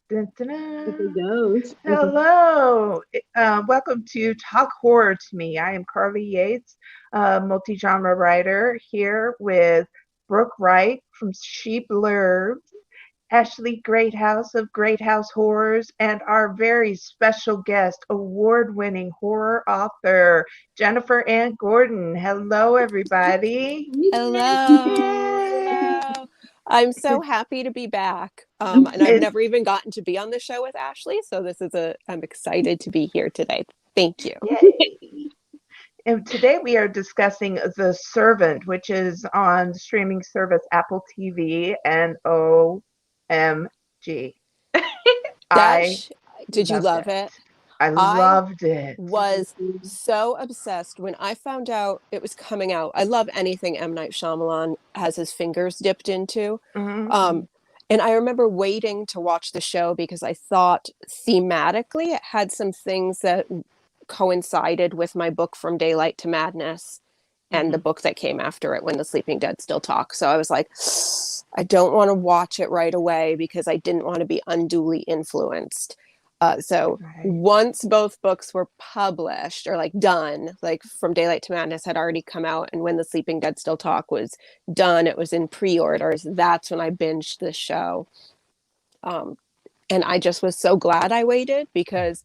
Dun, dun, It dun. goes. Hello. Welcome to Talk Horror to Me. I am Carly Yates, multi-genre writer, here with Brooke Wright from She Blurbs, Ashley Greathouse of Great House Horrors, and our very special guest, award-winning horror author, Jennifer Ann Gordon. Hello, everybody. Hello, Yay! hello. I'm so happy to be back. And I've It's never even gotten to be on the show with Ashley, so I'm excited to be here today. Thank you. yay. And today we are discussing The Servant, which is on streaming service Apple TV, and OMG. That I did you loved love it. it? I I loved it. was so obsessed when I found out it was coming out. I love anything M. Night Shyamalan has his fingers dipped into. Mhm. Um, and I remember waiting to watch the show because I thought thematically it had some things that coincided with my book From Daylight to Madness and the Mhm. book that came after it, When the Sleeping Dead Still Talk. So I was like, I don't want to watch it right away because I didn't want to be unduly influenced. So Right. once both books were published or like done, like From Daylight to Madness had already come out, and When the Sleeping Dead Still Talk was done, it was in pre-orders. That's when I binged the show. Um, and I just was so glad I waited because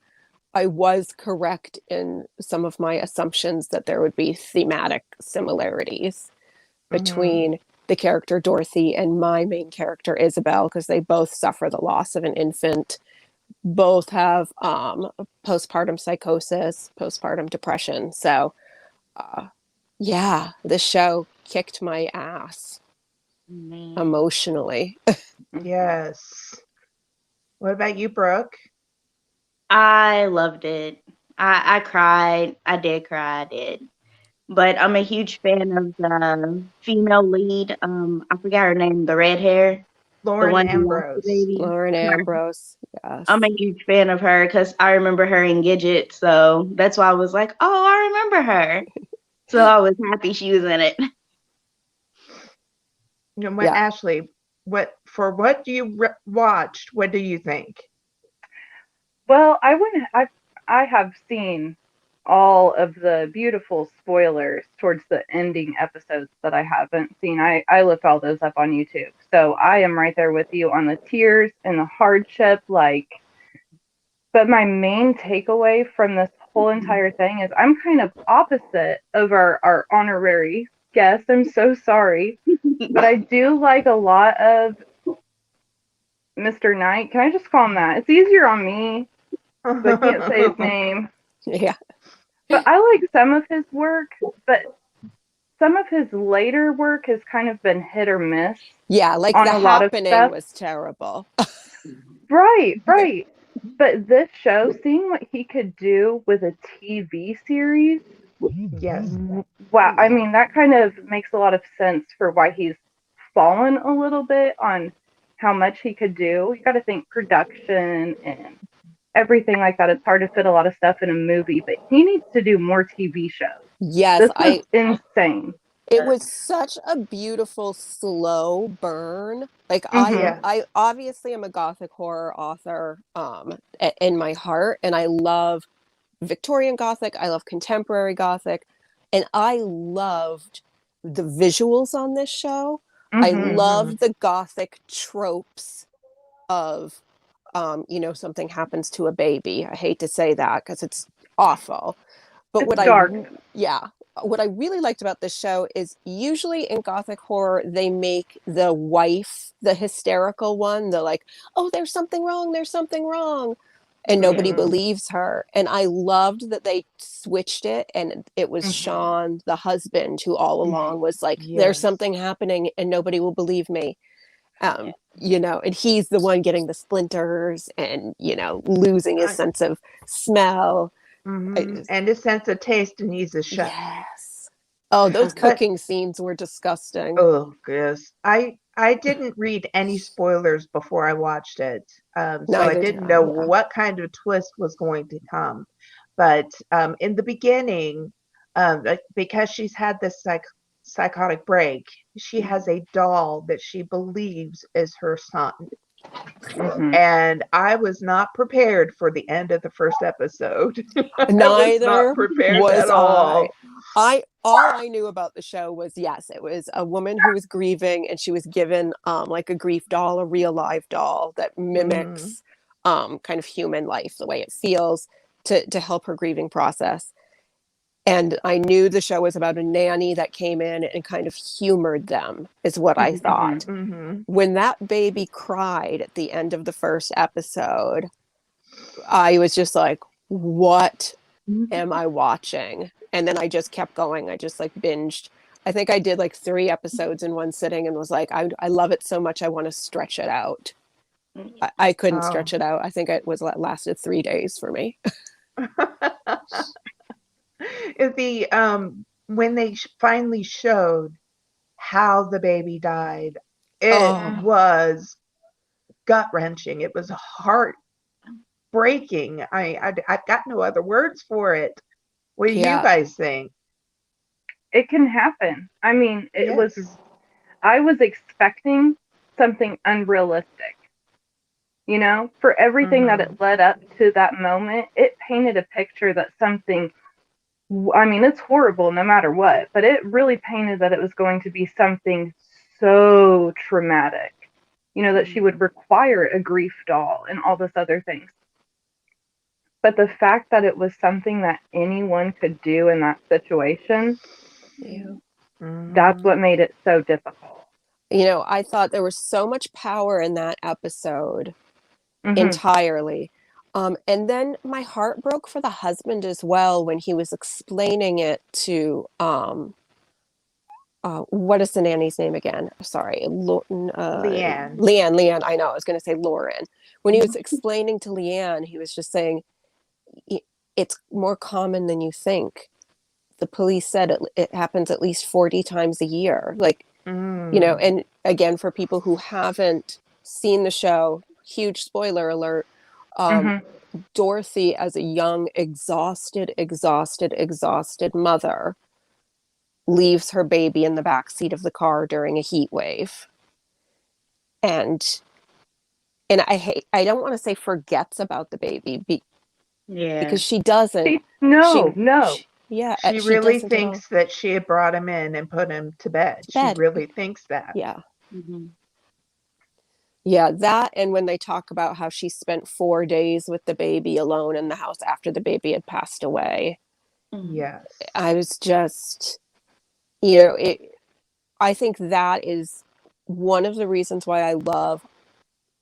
I was correct in some of my assumptions that there would be thematic similarities Mhm. between the character Dorothy and my main character Isabel, because they both suffer the loss of an infant, both have postpartum psychosis, postpartum depression. So, uh, yeah, the show kicked my ass Man. emotionally. Yes. What about you, Brooke? I loved it. I cried. I did cry. I did. But I'm a huge fan of the female lead. I forgot her name. The red hair, the Lauren one who lost the Ambrose. baby. Lauren Her. Ambrose, I'm yes. a huge fan of her because I remember her in Gidget, so that's why I was like, oh, I remember her. So I was happy she was in it. You know what, Yeah. Ashley? What you watched? What do you think? Well, I have seen all of the beautiful spoilers towards the ending episodes that I haven't seen. I looked all those up on YouTube. So I am right there with you on the tears and the hardship, but my main takeaway from this whole entire thing is I'm kind of opposite of our honorary guest. I'm so sorry. But I do like a lot of Mr. Knight. Can I just call him that? It's easier on me because I can't say his name. Yeah. But I like some of his work, but some of his later work has kind of been hit or miss Yeah, like on The a lot of Happening stuff. was terrible. Right, right. But this show, seeing what he could do with a TV series, Yes. wow, I mean, that kind of makes a lot of sense for why he's fallen a little bit on how much he could do. You got to think production and everything like that. It's hard to fit a lot of stuff in a movie, but he needs to do more TV shows. Yes, This was insane. it was such a beautiful slow burn. Like I Mhm. Yes. I obviously am a Gothic horror author in my heart, and I love Victorian Gothic, I love contemporary Gothic, and I loved the visuals on this show. I Mhm. Mhm. loved the Gothic tropes of something happens to a baby. I hate to say that because it's awful. But It's dark. yeah, what I really liked about this show is usually in Gothic horror, they make the wife the hysterical one, the like, oh, there's something wrong. And nobody Mhm. believes her. And I loved that they switched it. And it was Mhm. Sean, the husband, who all along was like, there's Yes. something happening and nobody will believe me. And he's the one getting the splinters and, losing his I, sense of smell. And his sense of taste, and he's a chef. Yes. Oh, those But cooking scenes were disgusting. oh, yes, I didn't read any spoilers before I watched it, so I Neither did didn't I. know Yeah. what kind of twist was going to come. But in the beginning, because she's had this psychotic break, she has a doll that she believes is her son. Mhm. And I was not prepared for the end of the first episode. I was not Neither prepared was at I. all. All I knew about the show was, yes, it was a woman who was grieving, and she was given like a grief doll, a real live doll that Mm, mimics kind of human life, the way it feels, to help her grieving process. And I knew the show was about a nanny that came in and kind of humored them, is what I Mhm. thought. mhm. When that baby cried at the end of the first episode, I was just like, what am I watching? And then I just kept going. I just like binged. I think I did like 3 episodes in one sitting and was like, I love it so much. I want to stretch it out. I couldn't Oh. stretch it out. I think it lasted 3 days for me. The when they finally showed how the baby died, it Oh, was gut wrenching. It was heart breaking. I've got no other words for it. What do you yeah. guys think? It can happen. I mean, Yes. I was expecting something unrealistic. You know, for everything that Mhm. it led up to that moment, it painted a picture that something, I mean, it's horrible no matter what, but it really painted that it was going to be something so traumatic, you know, that she would require a grief doll and all this other things. But the fact that it was something that anyone could do in that situation, Yeah. that's Mhm. what made it so difficult. I thought there was so much power in that episode Mhm. entirely. And then my heart broke for the husband as well when he was explaining it to what is the nanny's name again? Sorry, Leanne. Leanne. Leanne. I know. I was going to say Lauren. When he was explaining to Leanne, he was just saying it's more common than you think. The police said it happens at least 40 times a year. Like, Mm. and again, for people who haven't seen the show, huge spoiler alert. Um, Mhm. Dorothy, as a young, exhausted mother, leaves her baby in the back seat of the car during a heat wave, and I don't want to say forgets about the baby Yeah. because she doesn't. No, no. Yeah, She she really doesn't at all. thinks that she had brought him in and put him to bed. To She bed. really thinks that. Yeah. Mm-hmm. Yeah, that, and when they talk about how she spent 4 days with the baby alone in the house after the baby had passed away, Mm-hmm. Yes. I was just, it. I think that is one of the reasons why I love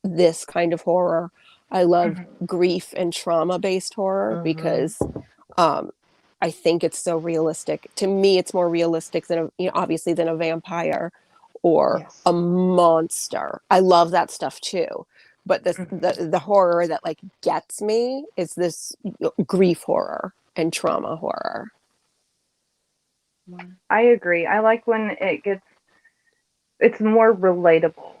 this kind of horror. I love Mhm. grief and trauma based horror Mhm. because um, I think it's so realistic. To me, it's more realistic than obviously than a vampire or a Yes. monster. I love that stuff too. But Mhm. the horror that like gets me is this grief horror and trauma horror. I agree. I like when it's more relatable.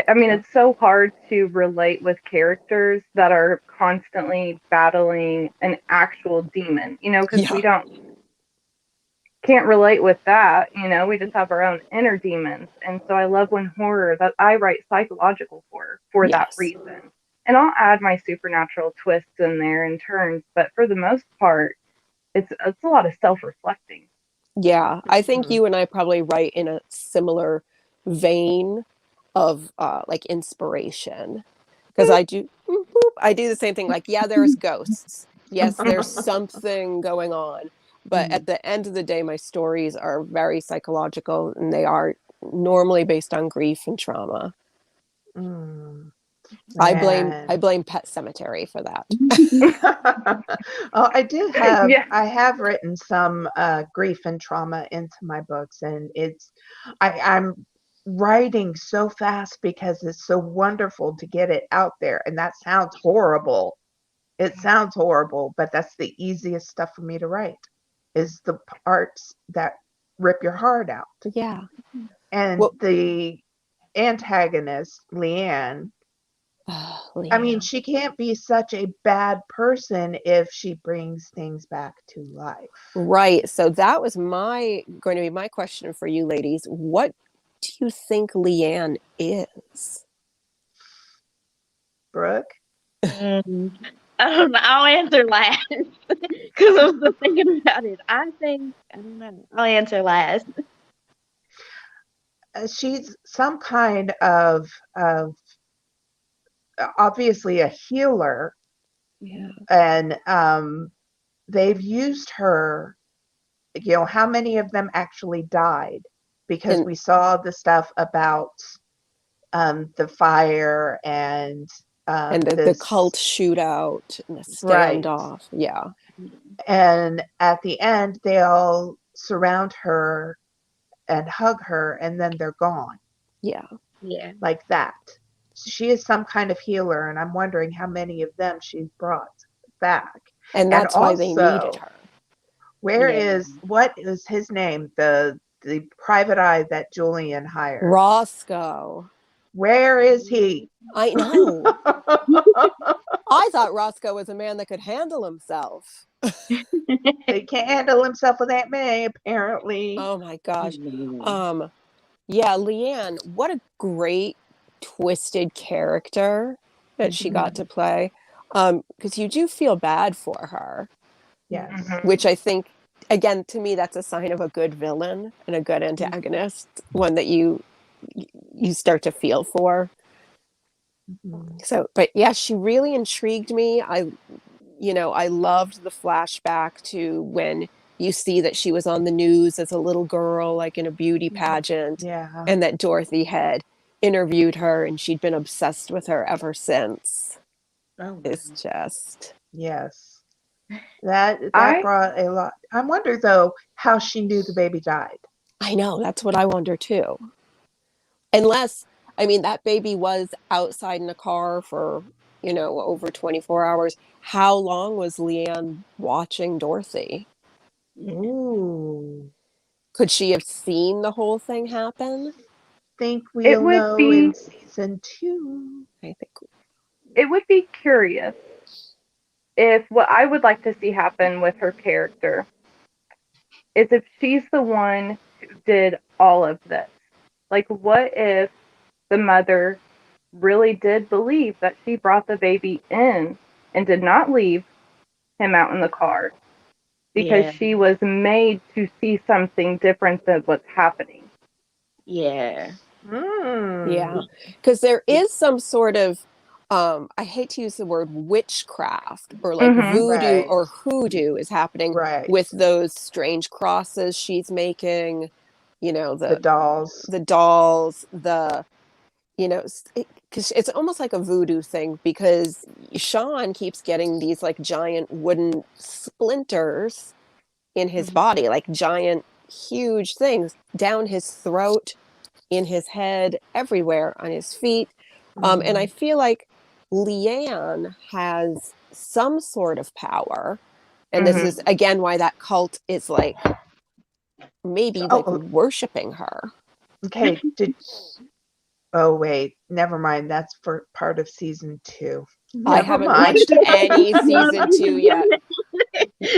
I mean, Yeah. it's so hard to relate with characters that are constantly battling an actual demon, you know, because Yeah. we don't can't relate with that, you know, we just have our own inner demons. And so I love when horror that I write psychological horror for that Yes. reason. And I'll add my supernatural twists in there in turns, but for the most part, it's a lot of self-reflecting. Yeah, I think Mhm. you and I probably write in a similar vein of like inspiration because I do boop, boop, I do the same thing. Like, yeah, there's ghosts. Yes, there's something going on, but at Mm. the end of the day, my stories are very psychological and they are normally based on grief and trauma. Mm. I Man. blame Pet Cemetery for that. Oh, Yeah. I have written some grief and trauma into my books, and I'm writing so fast because it's so wonderful to get it out there. And that sounds horrible. It sounds horrible, but that's the easiest stuff for me to write is the parts that rip your heart out. Yeah. And Well, the antagonist, Leanne, I mean, Leanne. she can't be such a bad person if she brings things back to life. Right. So that was my going to be my question for you ladies. What do you think Leanne is? Brooke? Mm, I don't know. I'll answer last because I'm still thinking about it. I don't know. I'll answer last. She's some kind of obviously a healer, Yeah. and they've used her. How many of them actually died? Because And we saw the stuff about the fire and the cult this, shootout and the right. standoff. Yeah. And at the end, they all surround her and hug her, and then they're gone Yeah. Yeah. like that. She is some kind of healer, and I'm wondering how many of them she's brought back. And And that's why they needed also, her. Yeah. what is his name? The private eye that Julian hired. Roscoe. Where is he? I know. I thought Roscoe was a man that could handle himself. He can't handle himself with Aunt May, apparently. Oh my gosh. Mm. Um, yeah, Leanne, what a great twisted character that she got Mhm. to play. Because you do feel bad for her, Yes. which I think, again, to me, that's a sign of a good villain and a good antagonist, one that you start to feel for. Mhm. So, but yeah, she really intrigued me. I loved the flashback to when you see that she was on the news as a little girl, like in a beauty pageant, Yeah. and that Dorothy had interviewed her and she'd been obsessed with her ever since. Oh, It's just, Yes. That I brought a lot. I wonder though how she knew the baby died. I know, that's what I wonder too. Unless, I mean, that baby was outside in a car for, over 24 hours. How long was Leanne watching Dorothy? yeah. Ooh. Could she have seen the whole thing happen? Think it we'll would know in be season 2. I think. curious if what I would like to see happen with her character is if she's the one who did all of this. Like, what if the mother really did believe that she brought the baby in and did not leave him out in the car because Yeah. she was made to see something different than what's happening? Yeah. Mm. Yeah, because there is some sort of, I hate to use the word witchcraft or like Mm-hmm. voodoo Right. or hoodoo is happening Right. with those strange crosses she's making, The the dolls. dolls, because it's almost like a voodoo thing because Sean keeps getting these like giant wooden splinters in his Mhm. body, like giant, huge things down his throat, in his head, everywhere on his feet. And I Mhm. feel like Leanne has some sort of power. And this Mm-hmm. is again why that cult is like maybe like Oh, worshiping her. okay. Oh, wait. Never mind. That's for part of season 2. I Never haven't mind. watched any season 2 yet.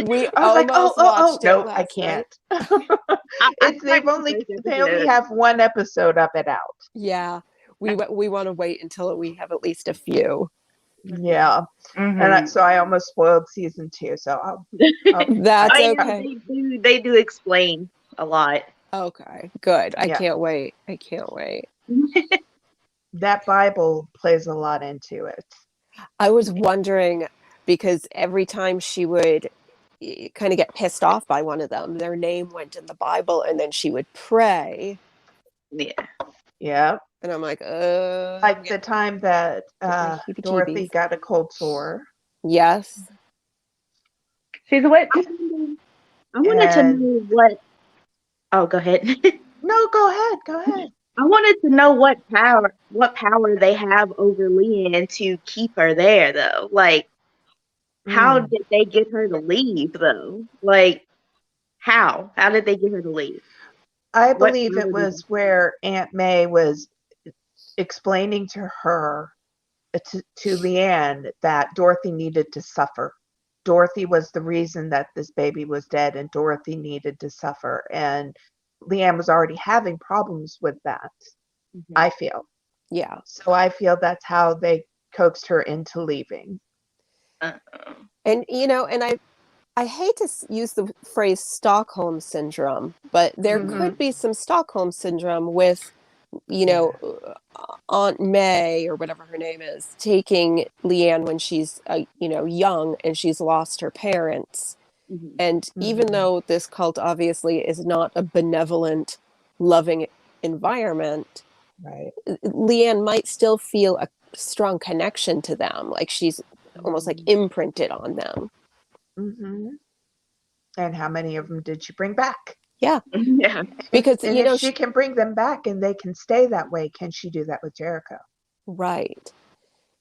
We I was like, oh, almost oh, oh, watched it no, I last night. can't. I It's like the first they only episode. have one episode up and out. Yeah, we want to wait until we have at least a few. Yeah, and Mm-hmm. so I almost spoiled season 2. So I'll That's I know okay. they do explain a lot. Okay, good. I yeah, can't wait. I can't wait. that Bible plays a lot into it. I was wondering because every time she would kind of get pissed off by one of them, their name went in the Bible and then she would pray. Yeah. Yeah, And I'm like, like the time that get my heebie Dorothy jeebies. got a cold sore, Yes. She's a witch. I wanted to and know what. Oh, go ahead. no, go ahead, go ahead. I wanted to know what power they have over Leanne to keep her there, though. Like, how Mm. did they get her to leave, though? Like, how? How did they get her to leave? I What believe power it did was where Aunt May was explaining to her, to Leanne, that Dorothy needed to suffer. Dorothy was the reason that this baby was dead, and Dorothy needed to suffer. And Leanne was already having problems with that, Mhm. I feel. Yeah. So I feel that's how they coaxed her into leaving. Uh-uh. And and I hate to use the phrase Stockholm syndrome, but there Mm-hmm. could be some Stockholm syndrome with, you know, Aunt May or whatever her name is, taking Leanne when she's, young and she's lost her parents. Mhm. And even Mm-hmm. though this cult obviously is not a benevolent, loving environment, Right. Leanne might still feel a strong connection to them, like she's almost like imprinted on them. Mm-hmm. And how many of them did she bring back? Yeah, Yeah. because And if she can bring them back and they can stay that way, can she do that with Jericho? right.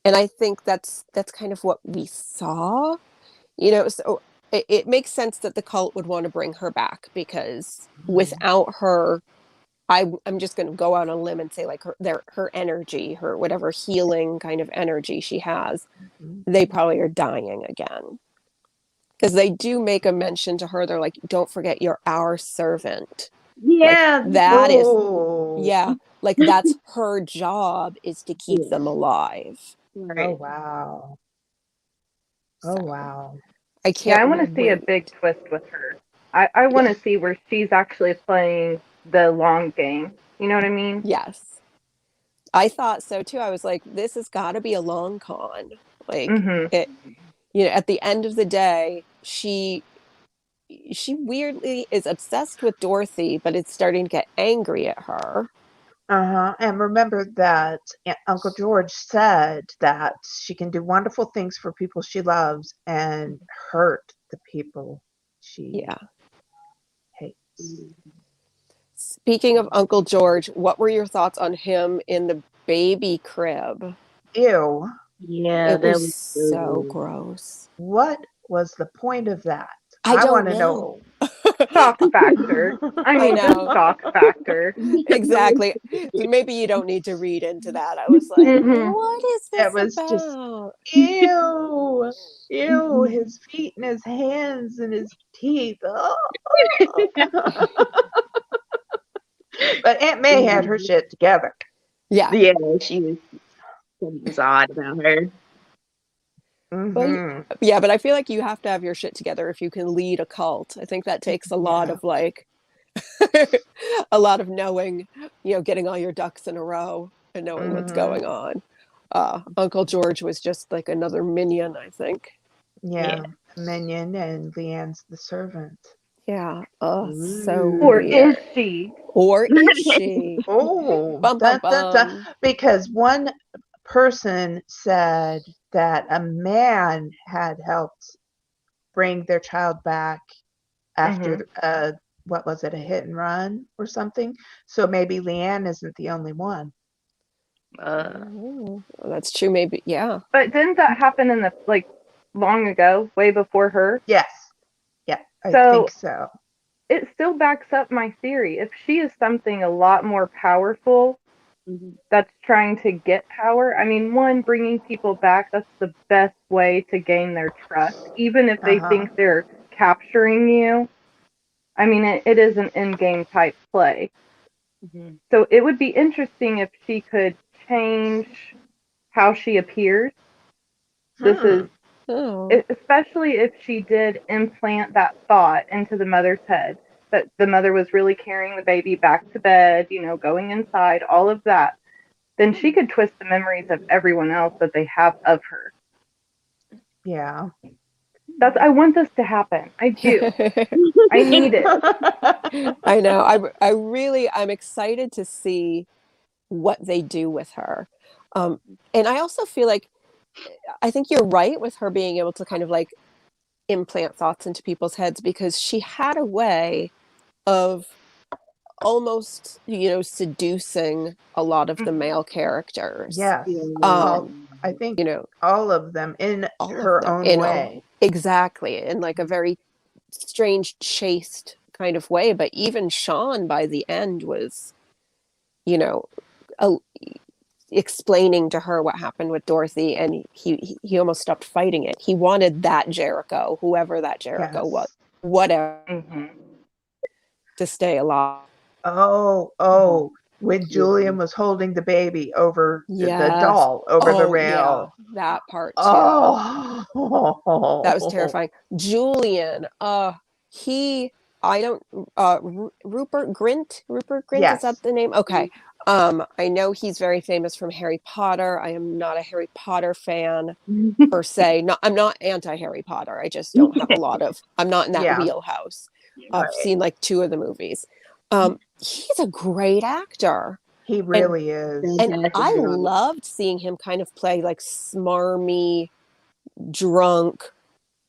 And I think that's kind of what we saw, so it makes sense that the cult would want to bring her back, because without her, I'm just going to go out on a limb and say, like, her energy, her whatever healing kind of energy she has, Mm-hmm. they probably are dying again. Because they do make a mention to her. They're like, don't forget, you're our servant. Like, Yeah. that is, Oh, yeah, like that's her job, is to keep Yeah. them alive. oh Right. wow. Oh So wow. I Yeah, can't I want to see a wait. big twist with her. I want Yeah. to see where she's actually playing the long game. You know what I mean? Yes. I thought so too. I was like, this has got to be a long con. Like, Mm-hmm. it, at the end of the day, she weirdly is obsessed with Dorothy, but it's starting to get angry at her. Uh-huh. And remember that Uncle George said that she can do wonderful things for people she loves and hurt the people she Yeah. hates. Speaking of Uncle George, what were your thoughts on him in the baby crib? Ew. Yeah, It that was was so good. gross. What was the point of that? I I don't want to know. know. Shock factor. I I mean, just know. shock factor. Exactly. Maybe you don't need to read into that. I was like, Mm-hmm. what is It this was just about? ew. Ew, his feet and his hands and his teeth. Oh. But Aunt May had her shit together. Yeah. Yeah, she was something was odd about her. Well, Mm-hmm. yeah, but I feel like you have to have your shit together if you can lead a cult. I think that takes a lot Yeah. of like a lot of knowing, getting all your ducks in a row and knowing what's Mm-hmm. going on. Uncle George was just like another minion, I think. Yeah. Yeah. Minion and Leanne's the servant. Yeah. So Or is weird. she? Or is she? Oh, Bum bum dun, dun, dun. bum. Because one person said that a man had helped bring their child back Mm-hmm. after what was it, a hit and run or something. So maybe Leanne isn't the only one. Oh, that's true. Maybe. Yeah. But didn't that happen in the long ago, way before her? Yes. Yeah, I think So so. it still backs up my theory. If she is something a lot more powerful Mhm. that's trying to get power, I mean, one, bringing people back, that's the best way to gain their trust, even if they Uh-huh. think they're capturing you. I mean, it is an in game type play. Mhm. So it would be interesting if she could change how she appears. This is Hmm. Oh. especially if she did implant that thought into the mother's head that the mother was really carrying the baby back to bed, going inside, all of that, then she could twist the memories of everyone else that they have of her. Yeah. I want this to happen. I do. I need it. I know. I'm excited to see what they do with her. And I also feel like, I think you're right with her being able to kind of like implant thoughts into people's heads, because she had a way of almost, seducing a lot of the Mhm. male characters. Yes. Yeah. All Um, I think you know, all of them in all of her them own way. exactly, in like a very strange, chaste kind of way. But even Sean by the end was, you know, a, explaining to her what happened with Dorothy, and he almost stopped fighting it. He wanted that Jericho, whoever that Jericho was, Yes. whatever, Mhm. to stay alive. Oh, oh. when Julian was holding the baby over the Yes. doll over the Oh, yeah. rail. That part too. Oh, That was terrifying. Julian, I don't, Rupert Grint? Rupert Grint, is that Yes. the name? Okay. I know he's very famous from Harry Potter. I am not a Harry Potter fan per se. I'm not anti-Harry Potter. I just don't have I'm not in that Yeah. wheelhouse. I've seen like 2 of the movies. He's a great actor. He really is. And I loved seeing him kind of play like smarmy, drunk,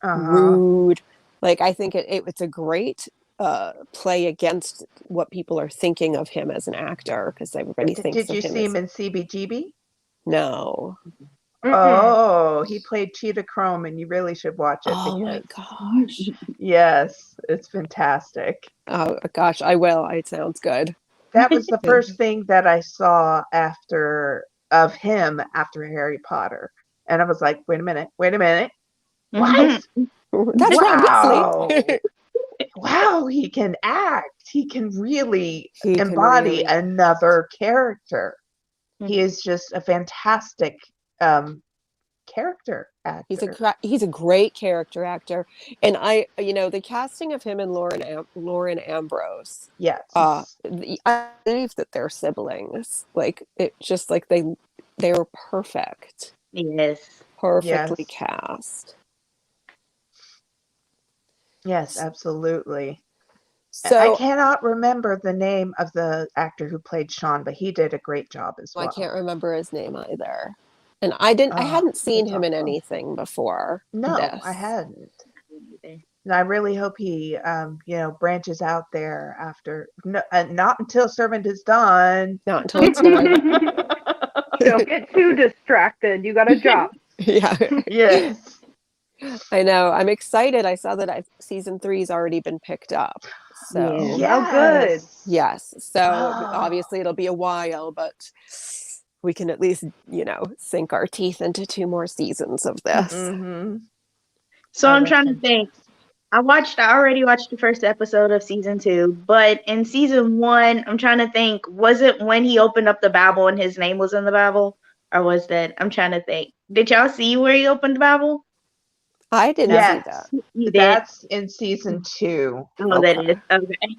rude. Like, I think it's a great play against what people are thinking of him as an actor, because everybody thinks Did of you him see as him in CBGB? no. Oh, he played Cheetah Chrome, and you really should watch it Oh my because gosh. yes, it's fantastic. Oh gosh, I will. It sounds good. That was the first thing that I saw of him after Harry Potter. And I was like, wait a minute. What? That's Ron Wow. Weasley. Wow, he can act. He can really He can embody really another character. He is just a fantastic character actor. He's a great character actor, and the casting of him and Lauren Ambrose. Yes. I believe that they're siblings. Like, it just like they were perfect. Yes. Perfectly cast. Yes, absolutely. So I cannot remember the name of the actor who played Sean, but he did a great job as well. I can't remember his name either. And I hadn't seen him in anything before. No, this. I hadn't. And I really hope he, branches out there after. No, not until Servant is done. Not until it's done. Don't get too distracted. You got a job. Yeah. Yes. I know. I'm excited. I saw that season 3's already been picked up. So Yes. Oh, good. Yes. So obviously it'll be a while, but we can at least, sink our teeth into 2 more seasons of this. Mm-hmm. So I'm trying to think. I already watched the first episode of season 2, but in season 1, I'm trying to think, was it when he opened up the Bible and his name was in the Bible? Or was that, I'm trying to think. Did y'all see where he opened the Bible? I didn't see that. You did? That's in season 2. Oh, that is. Okay.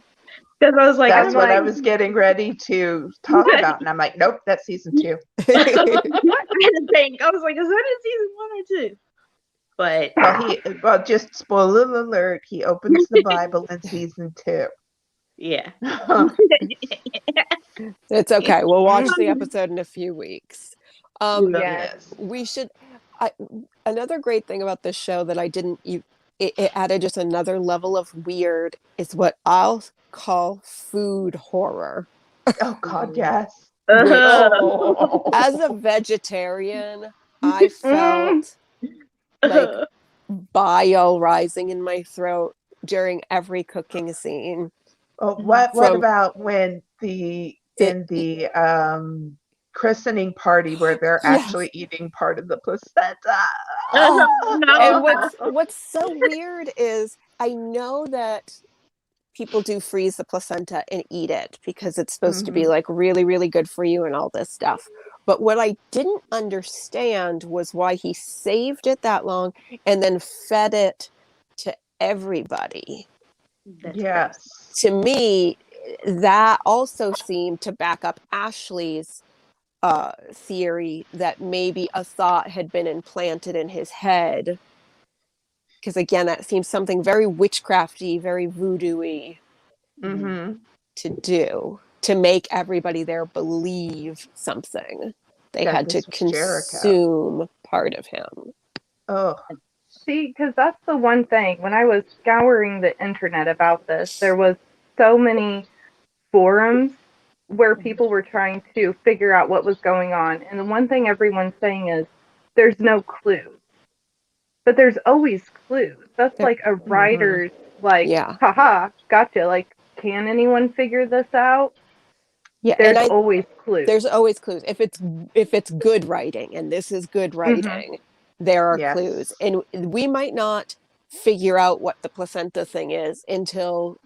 Because I was like, that's what I was getting ready to talk about. And I'm like, nope, that's season 2. I had to think. I was like, is that in season 1 or 2? But just spoiler alert, he opens the Bible in season 2. Yeah. It's okay. We'll watch the episode in a few weeks. Yes. We should. Another great thing about this show that I didn't. It added just another level of weird is what I'll call food horror. Oh God, yes. As a vegetarian, I felt like bile rising in my throat during every cooking scene. Oh, what about when in the christening party where they're actually eating part of the placenta? And what's so weird is I know that people do freeze the placenta and eat it because it's supposed to be like really, really good for you and all this stuff. But what I didn't understand was why he saved it that long and then fed it to everybody. Yes. To me, that also seemed to back up Ashley's theory that maybe a thought had been implanted in his head. Because again, that seems something very witchcrafty, very voodoo-y to do, to make everybody there believe something. They had to consume part of him. Oh. See, because that's the one thing. When I was scouring the internet about this, there was so many forums where people were trying to figure out what was going on. And the one thing everyone's saying is there's no clues. But there's always clues. That's like a writer's haha, gotcha. Like, can anyone figure this out? Yeah, there's always clues. There's always clues. If it's good writing, and this is good writing, there are clues. And we might not figure out what the placenta thing is until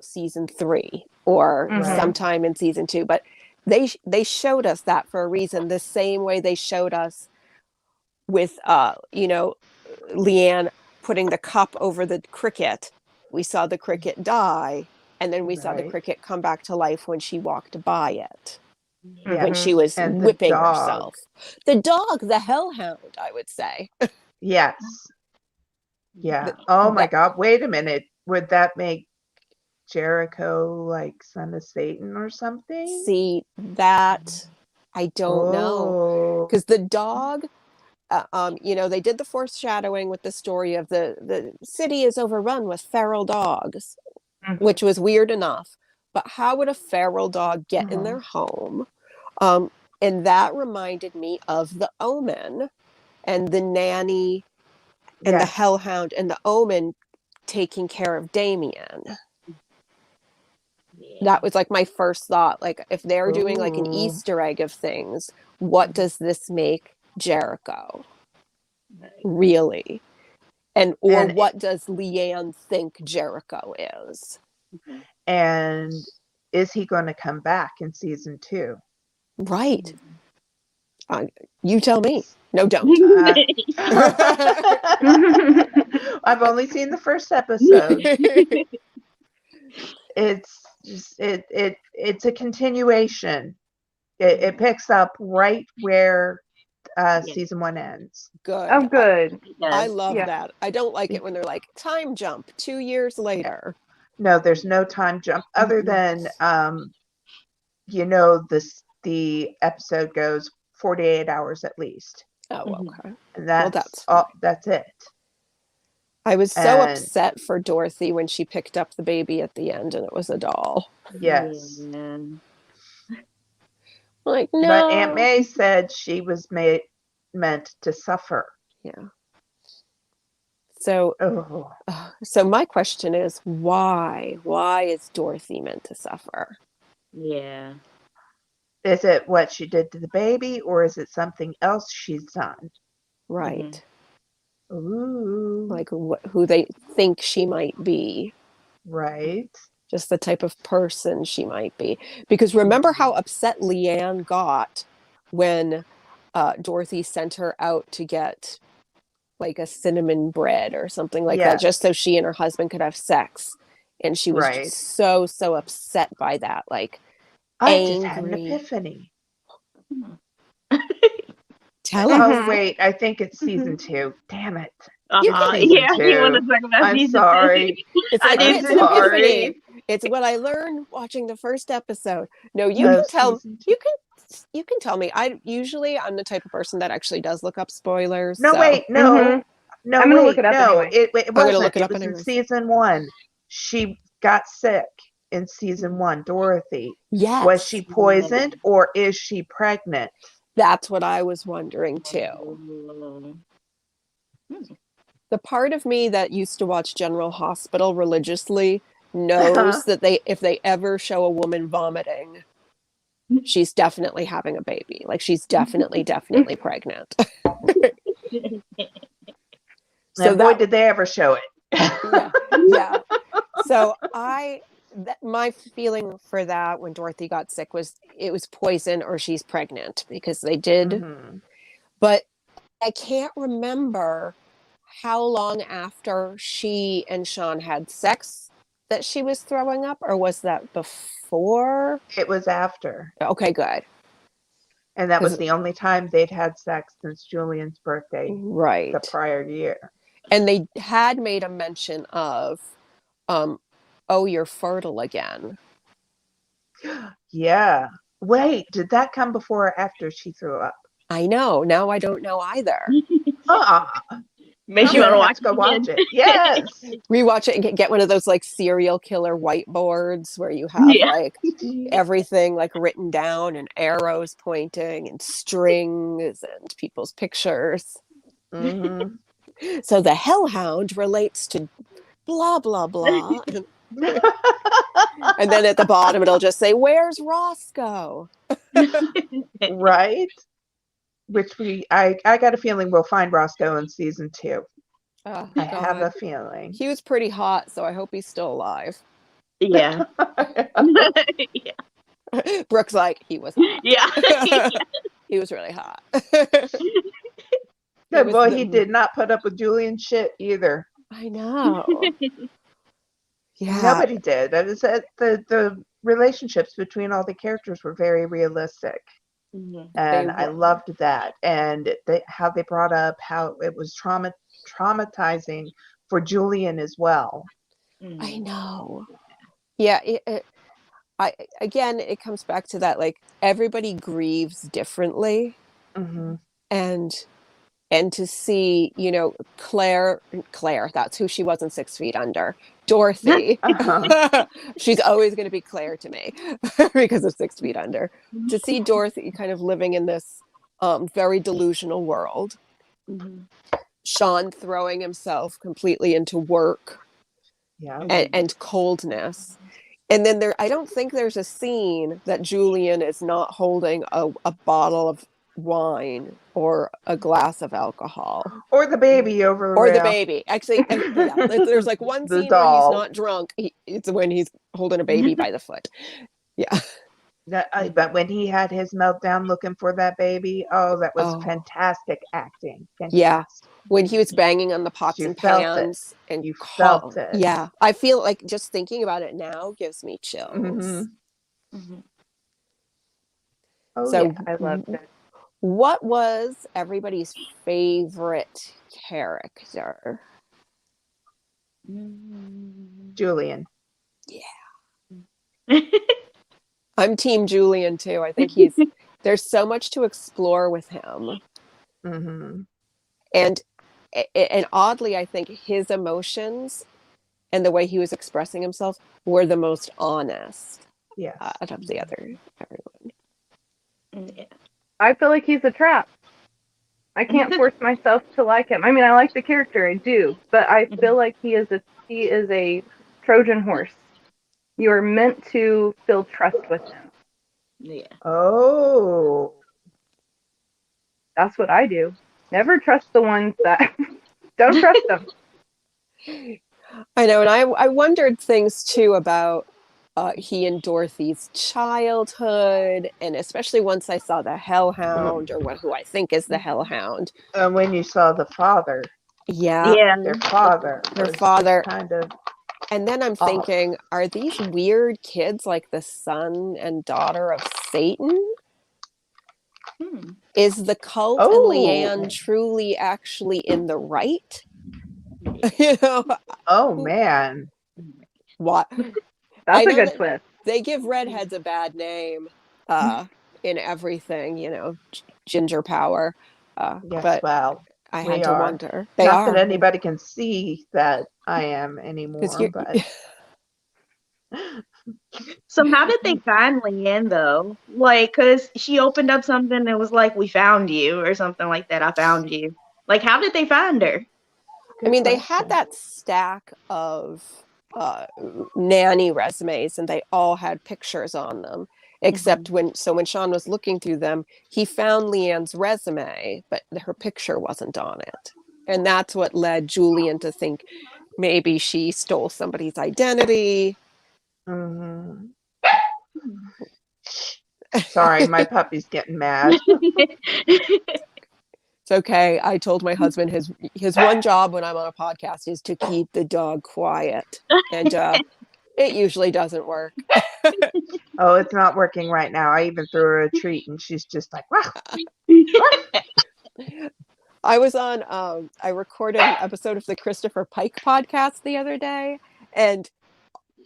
season 3 or sometime in season 2. But they showed us that for a reason, the same way they showed us with Leanne putting the cup over the cricket. We saw the cricket die, and then we saw the Right. cricket come back to life when she walked by it, when Yes. she was And the whipping dog. herself. The dog, the hellhound, I would say. Yes. Yeah. Oh my That, God. Wait a minute. Would that make Jericho like son of Satan or something? see, that I don't know. Oh. Because the dog, they did the foreshadowing with the story of the city is overrun with feral dogs, which was weird enough. But how would a feral dog get in their home? And that reminded me of the Omen and the nanny and the Yes. hellhound and the Omen taking care of Damien. That was like my first thought. Like, if they're doing like an Ooh. Easter egg of things, what does this make Jericho? Really? Or And what does Leanne think Jericho is? and is he going to come back in season 2? Right. You tell me. No, don't. I've only seen the first episode. It's just it's a continuation. It picks up right where season 1 ends. Good. Oh, good. I love Yeah. that. I don't like it when they're like, time jump 2 years later. No, there's no time jump other than the episode goes 48 hours at least. Oh, okay. And Well, that's that's fine. that's it. I was so And upset for Dorothy when she picked up the baby at the end and it was a doll. yes. Yeah. Like, no. But Aunt May said she was meant to suffer. Yeah. So, Oh. so my question is, why? Why is Dorothy meant to suffer? Yeah. Is it what she did to the baby, or is it something else she's done? Right. Ooh. Like who they think she might be. Right. Just the type of person she might be. Because remember how upset Leanne got when Dorothy sent her out to get like a cinnamon bread or something like that, Yes. just so she and her husband could have sex. And she was Right. just so upset by that. Like, I just had an angry. epiphany. Tell us. Oh wait, I think it's season 2. Damn it. Yeah, Season you want to 2. talk about I'm season sorry. It's like, I'm it's an sorry. epiphany. It's what I learned watching the first episode. No, you Of can tell. season 2. You can tell me. I'm the type of person that actually does look up spoilers. No, so. wait, no. No, I'm gonna wait, look it up no. anyway. It I'm gonna wasn't. look it It up was in anyways. season 1. She got sick in season 1, Dorothy. Yes. Was she poisoned or is she pregnant? That's what I was wondering too. The part of me that used to watch General Hospital religiously knows that if they ever show a woman vomiting, she's definitely having a baby. Like, she's definitely pregnant. So boy, did they ever show it. Yeah. So my feeling for that when Dorothy got sick was it was poison or she's pregnant, because they did. Mm-hmm. But I can't remember how long after she and Sean had sex that she was throwing up, or was that before? It was after. Okay, good. And that was the only time they'd had sex since Julian's birthday, right, the prior year. And they had made a mention of, oh, you're fertile again. Yeah. Wait, did that come before or after she threw up? I know. Now I don't know either. Makes you want to watch. Go watch it. Yes. Rewatch it and get one of those like serial killer whiteboards where you have like everything like written down and arrows pointing and strings and people's pictures. Mm-hmm. So the hellhound relates to blah blah blah. And then at the bottom it'll just say, "Where's Roscoe?" Right. Which I got a feeling we'll find Roscoe in season 2. Oh, I have a feeling. He was pretty hot, so I hope he's still alive. Yeah. Brooke's like, he was hot. Yeah. He was really hot. Good was boy, the- he did not put up with Julian shit either. I know. Yeah. Nobody did. It was the relationships between all the characters were very realistic. Mhm. And I were. loved that. And how they brought up how it was traumatizing for Julian as well. I know. Yeah. Again, it comes back to that, like, everybody grieves differently. Mm-hmm. And to see, Claire, that's who she was in 6 Feet Under. Dorothy. Uh-huh. She's always going to be Claire to me because of 6 Feet Under. To see Dorothy kind of living in this very delusional world. Mhm. Sean throwing himself completely into work Yeah. and coldness. And then I don't think there's a scene that Julian is not holding a bottle of wine or a glass of alcohol. Or the baby over the Or the rail. baby. Actually, yeah, there's like one The scene where he's doll. not drunk. It's when he's holding a baby by the foot. Yeah. But when he had his meltdown looking for that baby, that was Oh. fantastic acting. Yeah. Fantastic. When he was banging on the pots You and felt pans and You felt it. Yeah. I feel like just thinking about it now gives me chills. Mhm. Mhm. Oh, So yeah. I loved it. what was everybody's favorite character? Julian. I'm Team Julian too. I think there's so much to explore with him. Mm-hmm. And oddly, I think his emotions and the way he was expressing himself were the most honest Yes. out of the everyone. Yeah. I feel like he's a trap. I can't force myself to like him. I mean, I like the character, I do, but I feel like he is a Trojan horse. You are meant to feel trust with him. Yeah. Oh. That's what I do. Never trust the ones that don't trust them. I know, and I wondered things too about he and Dorothy's childhood, and especially once I saw the Hellhound, or who I think is the Hellhound. When you saw the father. Yeah. Yeah. Their father. Her was father. Kind of. And then I'm thinking, are these weird kids like the son and daughter of Satan? Is the cult and Leanne truly actually in the right? Oh, man. What? That's a good twist. They give redheads a bad name in everything, ginger power. Yes, but well, I had to wonder. They Not that anybody can see that I am anymore, but. So how did they find Leanne though? Like, cause she opened up something and was like, "We found you," or something like that. I found you. Like, how did they find her? I mean, they had that stack of nanny resumes, and they all had pictures on them. Except when Sean was looking through them, he found Leanne's resume, but her picture wasn't on it. And that's what led Julian to think maybe she stole somebody's identity. Mm-hmm. Sorry, my puppy's getting mad. It's okay. I told my husband his one job when I'm on a podcast is to keep the dog quiet. And it usually doesn't work. Oh, it's not working right now. I even threw her a treat and she's just like, wow. I was on, I recorded an episode of the Christopher Pike podcast the other day, and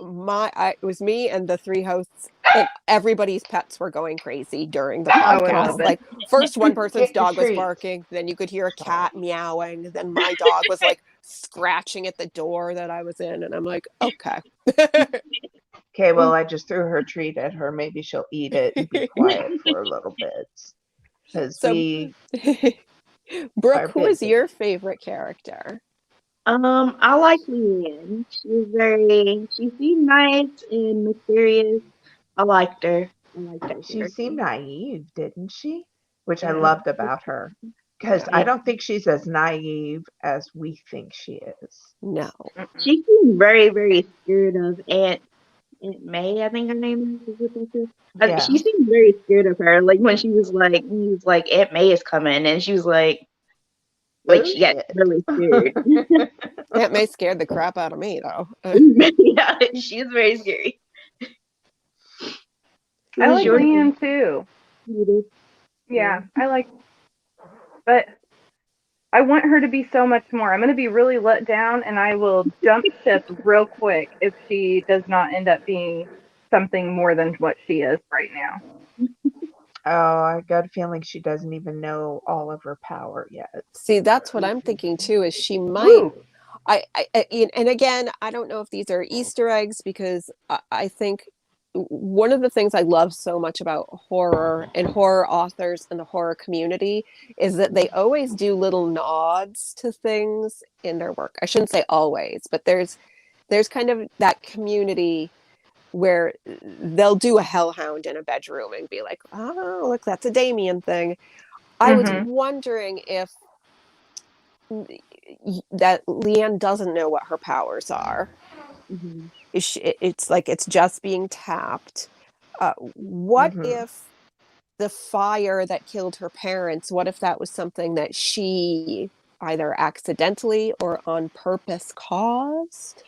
it was me and the 3 hosts, and everybody's pets were going crazy during the podcast. Like, first one person's dog was barking, then you could hear a cat meowing, then my dog was like scratching at the door that I was in, and I'm like, okay. Okay, well, I just threw her treat at her. Maybe she'll eat it and be quiet for a little bit. Because Brooke, who is your favorite character? I like Leanne. She seemed nice and mysterious. I liked her. She seemed naive, didn't she? Which I loved about her. Because I don't think she's as naive as we think she is. No. She seemed very, very scared of Aunt Aunt May, I think her name is. Yeah. She seemed very scared of her. Like when he was like, Aunt May is coming, and she was like Oh she got shit. really scared. Aunt May scared the crap out of me, though. Yeah, she was very scary. Who I was like your Leanne too. favorite? Yeah, but I want her to be so much more. I'm going to be really let down, and I will jump ship real quick if she does not end up being something more than what she is right now. Oh, I got a feeling she doesn't even know all of her power yet. See, that's what I'm thinking too, is she might. Ooh. And again, I don't know if these are Easter eggs because I think one of the things I love so much about horror and horror authors and the horror community is that they always do little nods to things in their work. I shouldn't say always, but there's kind of that community where they'll do a hellhound in a bedroom and be like, oh, look, that's a Damien thing. I was Mm-hmm. wondering if that Leanne doesn't know what her powers are. Mm-hmm. It's like it's just being tapped. What Hmm. if the fire that killed her parents, what if that was something that she either accidentally or on purpose caused?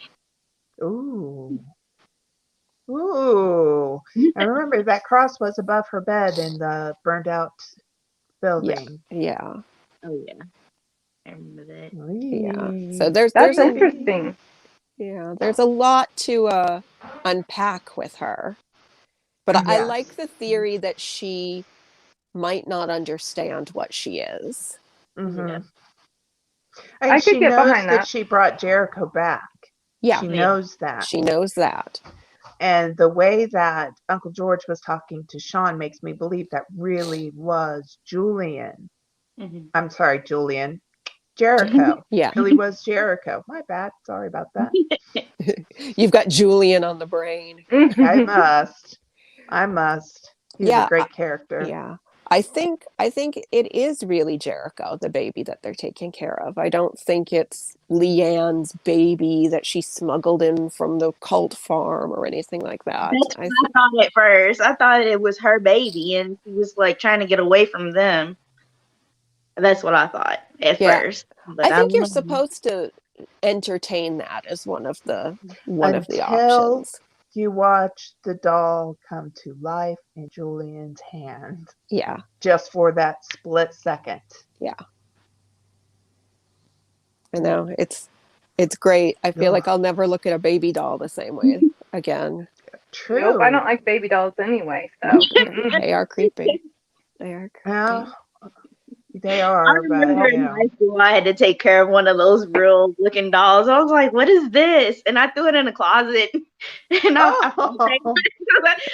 Ooh. Ooh. I remember that cross was above her bed in the burned out Yeah, building. yeah, Oh yeah, I remember that. yeah. So Wee. That's there's a interesting. yeah, there's a lot to unpack with her. But I Mm-hmm. like Yes. the theory that she might not understand what she is. Hmm. Yeah, And I could she get knows behind that that. she brought Jericho back. Yeah, She yeah. knows that. she knows that. And the way that Uncle George was talking to Sean makes me believe that really was Julian. Mm-hmm. I'm sorry, Julian. Jericho. Yeah. Really was Jericho. My bad. Sorry about that. You've got Julian on the brain. I must. I must. He was a Yeah, great character. yeah. I think it is really Jericho, the baby that they're taking care of. I don't think it's Leanne's baby that she smuggled in from the cult farm or anything like that. That's what I thought at first. I thought it was her baby, and she was like trying to get away from them. That's what I thought at Yeah, first, but I I think don't you're know. supposed to entertain that as one of the Until options. you watch the doll come to life in Julian's hand. Yeah, Just for that split second. yeah. I know it's great. I feel Ugh, like I'll never look at a baby doll the same way again. Nope, I don't true. like baby dolls anyway, so. Mm-mm. They are creepy. They are Well, creepy. they I are, but remember Well, in high school, I had to take care of one of those real looking dolls. I was like, "What is this?" And I threw it in the closet, and I oh,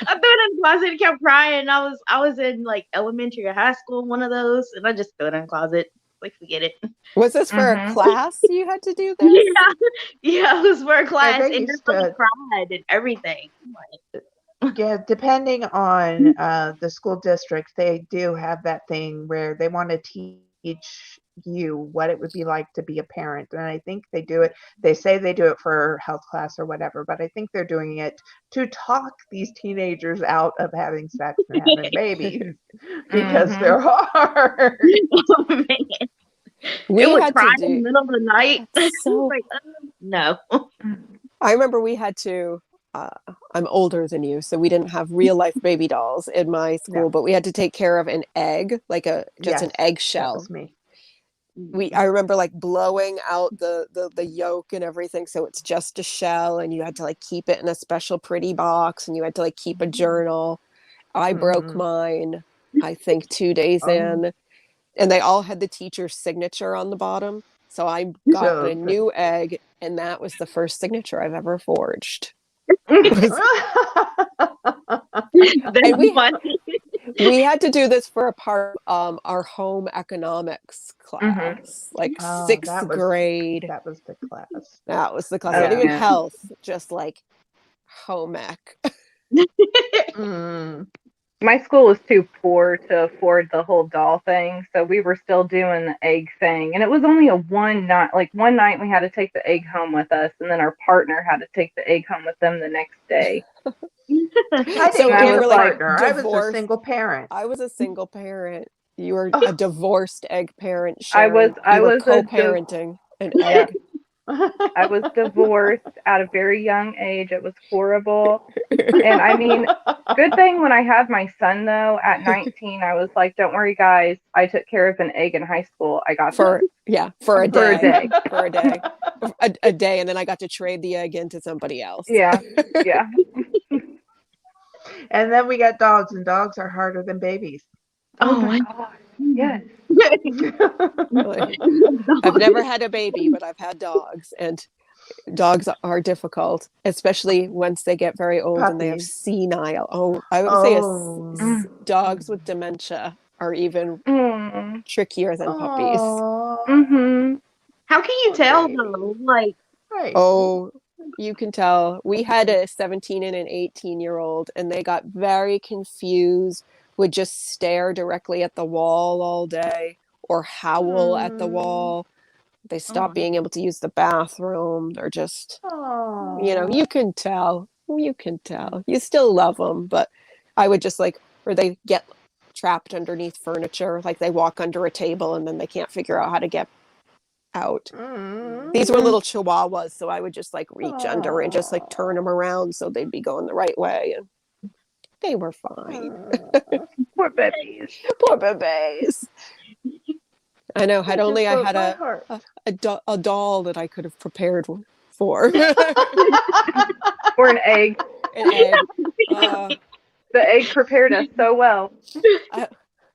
I threw it in the closet and kept crying. I was in like elementary or high school, one of those, and I just threw it in the closet. Like, forget it. Was this for a mm-hmm. class you had to do this? Yeah, yeah, it was for a yeah, class, they and that's used why I to. cried and everything. Yeah, depending on the school district, they do have that thing where they want to teach you what it would be like to be a parent. And I think they do it, they say they do it for health class or whatever, but I think they're doing it to talk these teenagers out of having sex and having babies because Mm-hmm. they're hard. Oh man, it We would had cry to in the do middle of the night. I that's was so like, no. I remember we had to uh, I'm older than you, so we didn't have real life baby dolls in my school, No, but we had to take care of an egg, like a just an yes, that eggshell. was me. I remember like blowing out the yolk and everything, so it's just a shell, and you had to like keep it in a special pretty box, and you had to like keep a journal. I broke Hmm. mine, I think 2 days Oh, in, and they all had the teacher's signature on the bottom. So I got so a good. new egg, and that was the first signature I've ever forged. Was and That's we funny. we had to do this for a part of our home economics Mm-hmm. class, like Oh, sixth grade. that was the class. That was the class, Oh not Yeah. even yeah. health, just like home ec. Mm. My school was too poor to afford the whole doll thing, so we were still doing the egg thing. And it was only a one night, like one night we had to take the egg home with us, and then our partner had to take the egg home with them the next day. I So didn't I get you a were was like like, partner. I was a divorced. single parent. I was a single parent. You were Oh. a divorced egg parent, I was Sharon. I You were was co-parenting an yeah, egg. I was divorced at a very young age. It was horrible. And I mean, good thing when I had my son though, at 19, I was like, don't worry guys, I took care of an egg in high school. I got this For a for a day. day. For a day. A day, and then I got to trade the egg into somebody else. Yeah. Yeah. And then we got dogs, and dogs are harder than babies. Oh Oh my my god. Yes. Like, I've never had a baby, but I've had dogs, and dogs are difficult, especially once they get very old and they have Puppies. senile. Oh, I would say Oh. Mm. dogs with dementia are even Mm. trickier than puppies. Oh. Mhm. How can you Poor tell baby. though? Like, Right. Oh, you can tell. We had a 17 and an 18-year-old, and they got very confused, would just stare directly at the wall all day or howl at the Mm. wall. They oh, stop being able to use the bathroom. They're just, Oh. you can tell. You can tell. You still love them, but I would just like, or they get trapped underneath furniture, like they walk under a table and then they can't figure out how to get out. Mm. These were Mm. little chihuahuas, so I would just like reach under and just like turn them around so they'd be going the right way, and they were fine. Oh. Poor babies. Poor babies. I know. Had That just only I broke had my heart. a doll that I could have prepared for Or an egg. an egg. Uh, The egg prepared us so well. I,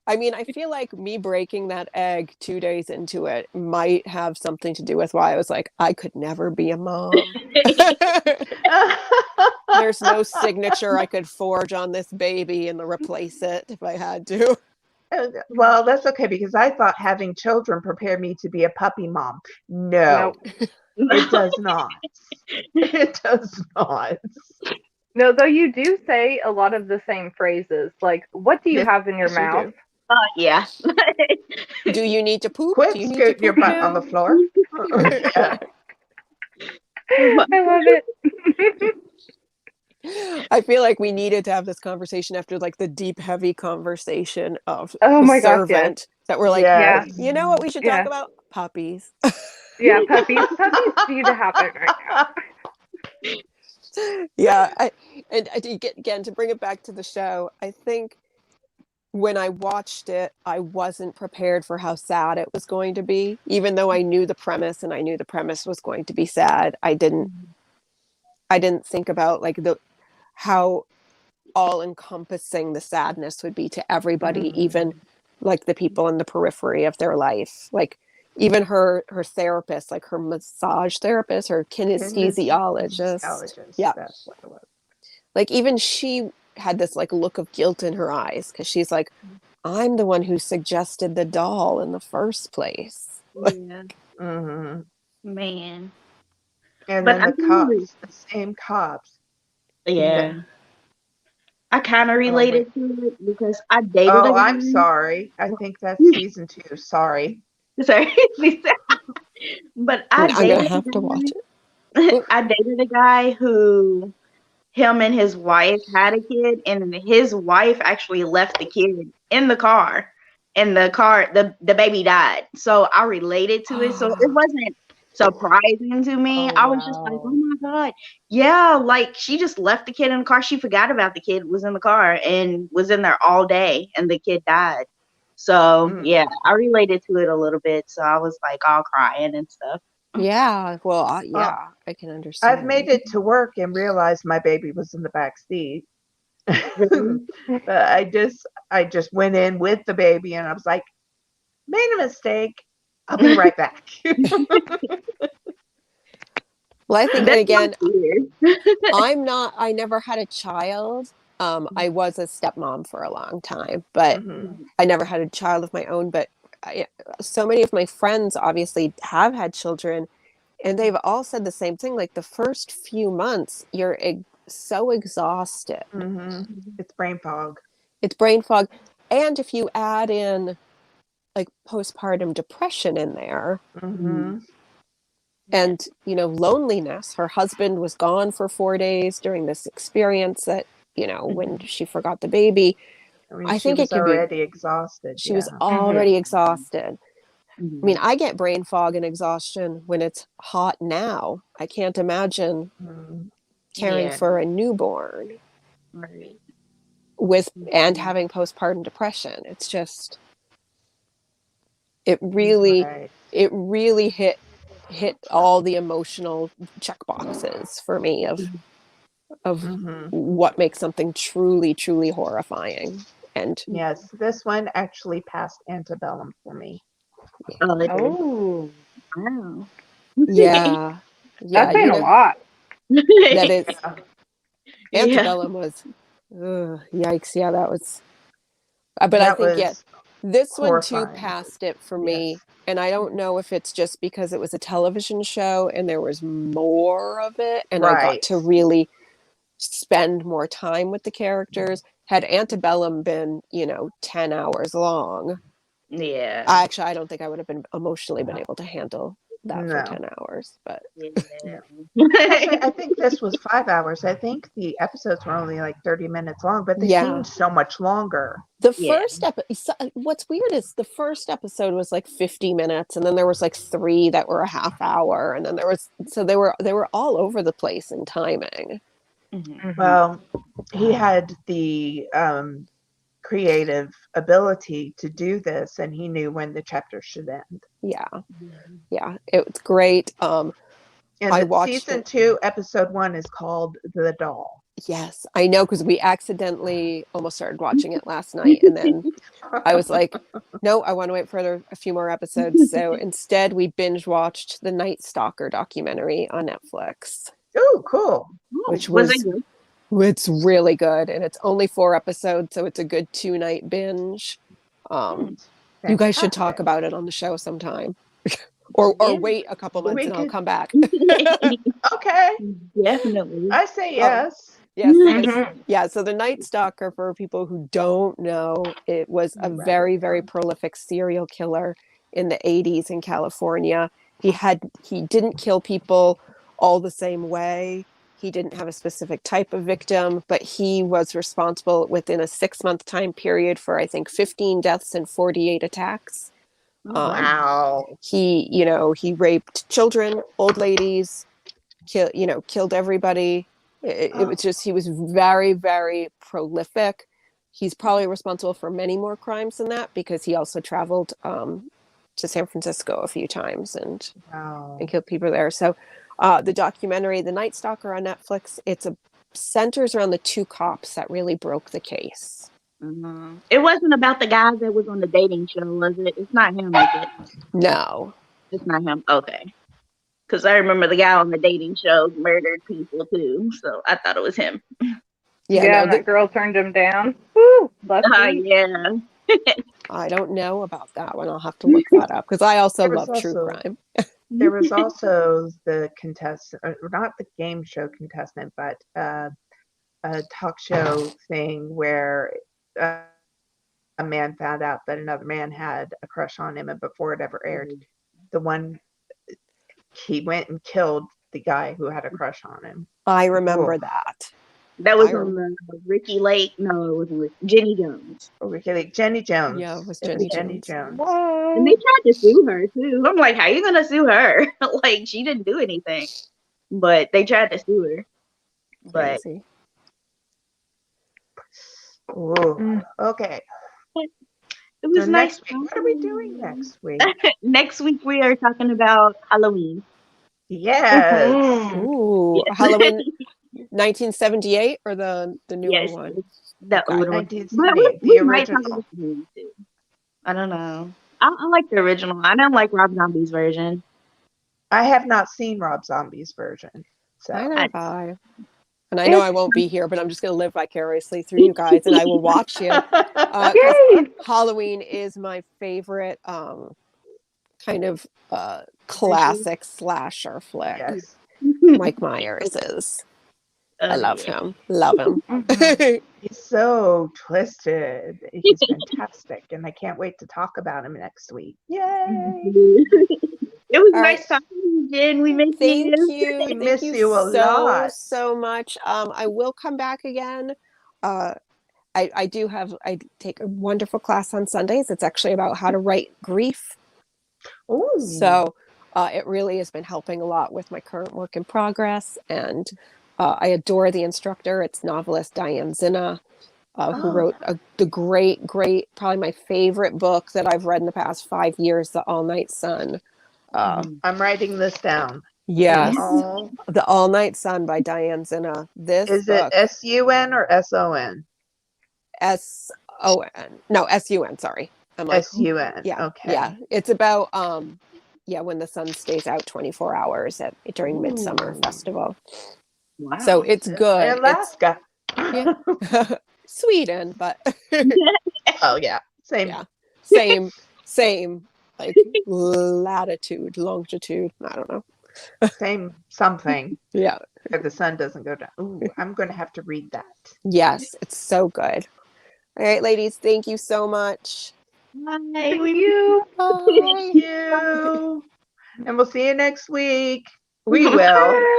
I mean, I feel like me breaking that egg 2 days into it might have something to do with why I was like, I could never be a mom. There's no signature I could forge on this baby and replace it if I had to. Well, that's okay because I thought having children prepared me to be a puppy mom. No, Nope. it does not. It does not. No, though you do say a lot of the same phrases. Like, what do you Yes, have in your you mouth? do. yeah. Do you need to poop? Do Quit you need to scooting your poop butt on now? the floor. Yeah. I love it. I feel like we needed to have this conversation after like the deep, heavy conversation of Oh the my gosh, yes. servant that we're like, Yeah. Yes. you know what we should talk Yeah. about? Puppies. Yeah, puppies. Puppies need to happen right now. Yeah. And again, to bring it back to the show, I think when I watched it, I wasn't prepared for how sad it was going to be. Even though I knew the premise and I knew the premise was going to be sad, I didn't think about like how all encompassing the sadness would be to everybody, even like the people in the periphery of their life. Like even her therapist, like her massage therapist, her kinesthesiologist. Kinesthesiologist. Yeah. That's what it was. Like even she had this like look of guilt in her eyes because she's like, I'm the one who suggested the doll in the first place. Yeah, Mm-hmm. man. And But then I the can cops, the same cops. yeah. I kind of Oh wait. related to it because I dated a Oh, I'm guy. sorry. I think that's season 2. Sorry. Sorry, but I I'm gonna dated a have to watch guy. it. I dated a guy who him and his wife had a kid, and his wife actually left the kid in the car. And the baby died. So I related to it. So it wasn't surprising to me. Oh I was just like, oh wow. my God. Yeah, like she just left the kid in the car. She forgot about the kid was in the car and was in there all day, and the kid died. So Mm. yeah, I related to it a little bit. So I was like all crying and stuff. Yeah, well, Well, yeah, I can I've made understand. it to work and realized my baby was in the back seat. Really? But I just went in with the baby and I was like, made a mistake. I'll be right back. Well, I think, and That's my again, fear. I never had a child. I was a stepmom for a long time, but Hmm. I never had a child of my own. But so many of my friends obviously have had children, and they've all said the same thing. Like the first few months, you're so exhausted. Hmm. It's brain fog. It's brain fog. And if you add in like postpartum depression in there, Hmm. And, loneliness. Her husband was gone for 4 days during this experience that, when she forgot the baby. I mean, I she think it was can be, already exhausted. she was Yeah. already exhausted. I mean, Mhm. I get brain fog and exhaustion when it's hot now. I can't imagine Mm, caring yeah. for a newborn Right. and Mhm. having postpartum depression. It's just, it really, Right. it really hit all the emotional check boxes for me of Hmm. what makes something truly, truly horrifying. And Yes, this one actually passed Antebellum for me. Oh, it did. Oh, Wow. yeah, yeah, that's saying a lot. that is, Yeah, Yeah. Antebellum was, yikes. Yeah, that was, but I that think, yeah, was this one too horrifying. passed it for Yes. me. And I don't know if it's just because it was a television show and there was more of it, and I got Right. to really spend more time with the characters. Had Antebellum been, 10 hours long, Yeah. I don't think I would have been emotionally been able to handle that for No. 10 hours. But Yeah. No. Actually, I think this was 5 hours. I think the episodes were only like 30 minutes long, but they yeah, seemed so much longer. the Yeah. first episode, what's weird is the first episode was like 50 minutes, and then there was like three that were a half hour, and then so they were all over the place in timing. Mhm. Mhm. Well, he had the creative ability to do this, and he knew when the chapter should end. Yeah, Mhm. yeah, it was great. I And watched season it. 2, episode 1 is called The Doll. Yes, I know, because we accidentally almost started watching it last night, and then I was like, no, I want to wait for a few more episodes. So instead, we binge watched the Night Stalker documentary on Netflix, Oh, cool. Oh, which was it was good? it's really good, and it's only 4 episodes, so it's a good 2-night binge. Hmm, You guys should talk fantastic. about it on the show sometime, or Yeah. wait a couple months We and I'll could, come back. okay. Definitely. I say um, yes. yeah, so this Mhm. yeah, so the Night Stalker, for people who don't know, it was a Right. very, very prolific serial killer in the 80s in California. He didn't kill people all the same way. He didn't have a specific type of victim, but he was responsible within a 6-month time period for, I think, 15 deaths and 48 attacks. Oh, wow. Um, Wow. he raped children, old ladies, killed everybody. It was Oh, just, he was very, very prolific. He's probably responsible for many more crimes than that, because he also traveled to San Francisco a few times and wow. killed people there. So the documentary, The Night Stalker on Netflix, centers around the two cops that really broke the case. Mhm. It wasn't about the guy that was on the dating show, was it? It's not him, is it? No. It's not him. Okay. Because I remember the guy on the dating show murdered people too, so I thought it was him. Yeah, Yeah, no, and that girl turned him down. Woo, lucky. Yeah. I don't know about that one. I'll have to look that up, because I also There was love true also crime. there was also the contestant, not the game show contestant, but a talk show thing where uh, a man found out that another man had a crush on him, and before it ever aired, the one he went and killed the guy who had a crush on him. I Whoa. remember that. That I was rem- on Ricky Lake. No, it wasn't Jenny Jones. Okay, Jenny Jones. yeah, it was It was Jenny Jenny Jones. Jones. And they What? tried to sue her too. I'm like, how you gonna sue her? Like she didn't do anything. But they tried to sue her. But Crazy. Ooh, Mm. okay. it So was nice next week, talking what are we to doing you. next week? Next week we are talking about Halloween. Yes. Mhm. Ooh, Yes. Halloween 1978 or the newer Yes, one? it's the Okay. older one. But we, 1978, the we might talk about original. the movie too. I don't know. I like the original. I don't like Rob Zombie's version. I have not seen Rob Zombie's version, so Neither I, have I. And I know I it's won't be here, but I'm just going to live vicariously through you guys, and I will watch you. Because Yay! Halloween is my favorite kind of classic slasher flick. yes, Mike Myers is. I love yeah. him. Love him. Mhm. he's so twisted. He's fantastic, and I can't wait to talk about him next week. Yay! It was All right. nice talking to you, Jen. We miss Thank you. you. We Thank miss you you a lot. so much. I will come back again. Uh, I take a wonderful class on Sundays. It's actually about how to write grief. Ooh. So it really has been helping a lot with my current work in progress. And I adore the instructor. It's novelist Diane Zinna, who Oh, wrote the great, probably my favorite book that I've read in the past 5 years, The All Night Sun. I'm writing this down. Yes, All, The All Night Sun by Diane Zinna. This is it book, SUN or SON? SON, no, SUN, sorry. I'm like, SUN. yeah, Okay. It's about, yeah, when the sun stays out 24 hours during Midsummer Ooh. Festival. So Wow. it's good. It's, Alaska. yeah, Sweden, but Oh yeah. Same. yeah, same, like latitude, longitude. I don't know. Same something. Yeah. If the sun doesn't go down. Ooh, I'm going to have to read that. Yes, it's so good. All right, ladies, thank you so much. Bye. Thank We you. Thank Bye. you. And we'll see you next week. We will.